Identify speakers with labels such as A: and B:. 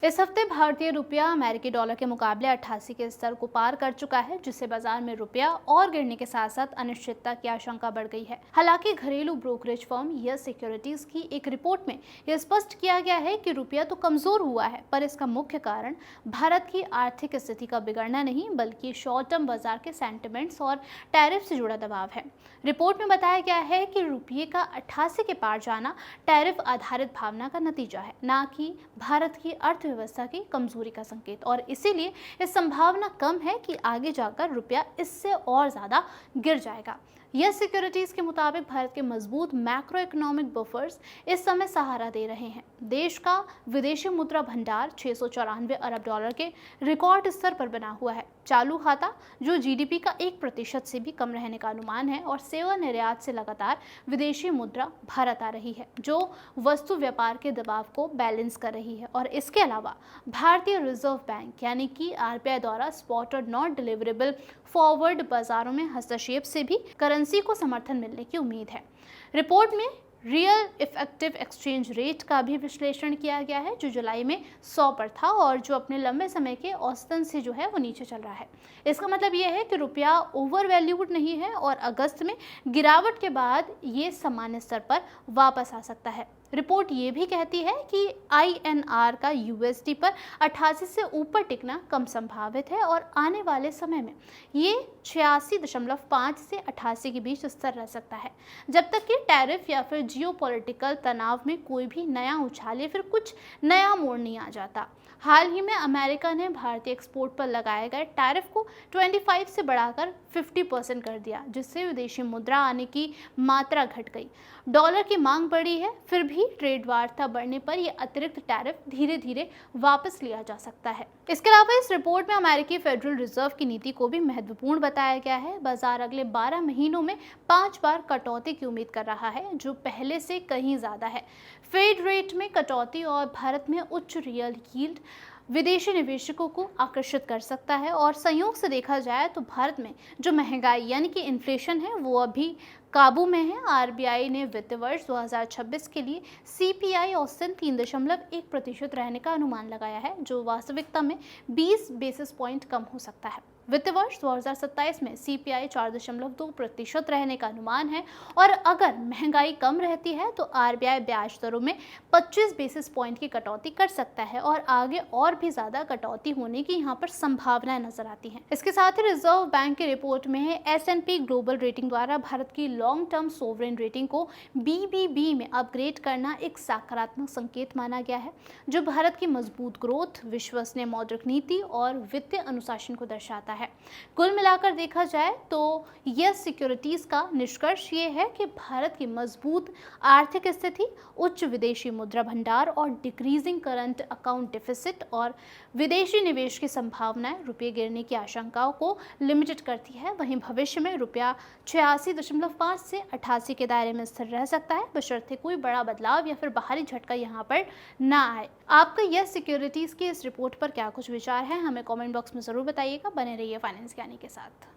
A: इस हफ्ते भारतीय रुपया अमेरिकी डॉलर के मुकाबले 88 के स्तर को पार कर चुका है, जिससे बाजार में रुपया और गिरने के साथ साथ अनिश्चितता की आशंका बढ़ गई है। हालांकि घरेलू ब्रोकरेज फर्म यस सिक्योरिटीज की एक रिपोर्ट में यह स्पष्ट किया गया है कि रुपया तो कमजोर हुआ है, पर इसका मुख्य कारण भारत की आर्थिक स्थिति का बिगड़ना नहीं बल्कि शॉर्ट टर्म बाजार के सेंटिमेंट्स और टैरिफ से जुड़ा दबाव है। रिपोर्ट में बताया गया है कि रुपये का 88 के पार जाना टैरिफ आधारित भावना का नतीजा है, न कि भारत की अर्थव्यवस्था की कमजोरी का संकेत, और इसीलिए इस संभावना कम है कि आगे जाकर रुपया इससे और ज्यादा गिर जाएगा। यस सिक्योरिटीज के मुताबिक भारत के मजबूत मैक्रो इकोनॉमिक बफर्स इस समय सहारा दे रहे हैं। देश का विदेशी मुद्रा भंडार 694 अरब डॉलर के रिकॉर्ड स्तर पर बना हुआ है। चालू खाता जो जीडीपी का 1% से भी कम रहने का अनुमान है, और सेवा निर्यात से लगातार विदेशी मुद्रा भारत आ रही है, जो वस्तु व्यापार के दबाव को बैलेंस कर रही है। और इसके अलावा भारतीय रिजर्व बैंक यानी कि आरबीआई द्वारा स्पॉट और नॉट डिलीवरेबल फॉरवर्ड बाजारों में हस्तक्षेप से भी करेंसी को समर्थन मिलने की उम्मीद है। रिपोर्ट में रियल इफेक्टिव एक्सचेंज रेट का भी विश्लेषण किया गया है, जो जुलाई में 100 पर था और जो अपने लंबे समय के औसतन से जो है वो नीचे चल रहा है। इसका मतलब ये है कि रुपया ओवर वैल्यूड नहीं है और अगस्त में गिरावट के बाद ये सामान्य स्तर पर वापस आ सकता है। रिपोर्ट ये भी कहती है कि आईएनआर का यूएसडी पर 88 से ऊपर टिकना कम संभावित है और आने वाले समय में ये 86.5 से 88 के बीच स्तर रह सकता है, जब तक कि टैरिफ या फिर जियोपॉलिटिकल तनाव में कोई भी नया उछाल या फिर कुछ नया मोड़ नहीं आ जाता। हाल ही में अमेरिका ने भारतीय एक्सपोर्ट पर लगाए गए टैरिफ को 25 से बढ़ाकर 50% कर दिया, जिससे विदेशी मुद्रा आने की मात्रा घट गई। डॉलर की मांग बढ़ी है, फिर भी ट्रेड वार्ता बढ़ने पर यह अतिरिक्त टैरिफ धीरे धीरे वापस लिया जा सकता है। इसके अलावा इस रिपोर्ट में अमेरिकी फेडरल रिजर्व की नीति को भी महत्वपूर्ण बताया गया है। बाजार अगले 12 महीनों में 5 बार कटौती की उम्मीद कर रहा है, जो पहले से कहीं ज्यादा है। फेड रेट में कटौती और भारत में उच्च रियल यील्ड विदेशी निवेशकों को आकर्षित कर सकता है, और संयोग से देखा जाए तो भारत में जो महंगाई यानी कि इन्फ्लेशन है वो अभी काबू में है। आरबीआई ने वित्त वर्ष 2026 के लिए सीपीआई औसतन 3.1% रहने का अनुमान लगाया है, जो वास्तविकता में 20 बेसिस पॉइंट कम हो सकता है। वित्त वर्ष 2027 में सीपीआई 4.2% रहने का अनुमान है, और अगर महंगाई कम रहती है तो आरबीआई ब्याज दरों में 25 बेसिस पॉइंट की कटौती कर सकता है, और आगे और भी ज्यादा कटौती होने की यहाँ पर संभावनाएं नजर आती हैं। इसके साथ ही रिजर्व बैंक की रिपोर्ट में एस&पी ग्लोबल रेटिंग द्वारा भारत की लॉन्ग टर्म सोवरेन रेटिंग को BBB में अपग्रेड करना एक सकारात्मक संकेत माना गया है, जो भारत की मजबूत ग्रोथ, विश्वसनीय मौद्रिक नीति और वित्तीय अनुशासन को दर्शाता है। कुल मिलाकर देखा जाए तो यस सिक्योरिटीज का निष्कर्ष ये है कि भारत की मजबूत आर्थिक स्थिति, उच्च विदेशी मुद्रा भंडार और डिक्रीजिंग करंट अकाउंट डेफिसिट और विदेशी निवेश की संभावनाएं रुपये गिरने की आशंकाओं को लिमिटेड करती है। वहीं भविष्य में रुपया 86.5 से 88 के दायरे में स्थिर रह सकता है, बशर्ते कोई बड़ा बदलाव या फिर बाहरी झटका यहाँ पर ना आए। आपका यस सिक्योरिटीज की इस रिपोर्ट पर क्या कुछ विचार है, हमें कमेंट बॉक्स में जरूर बताइएगा। बने रहिए फाइनेंस ज्ञानी के साथ।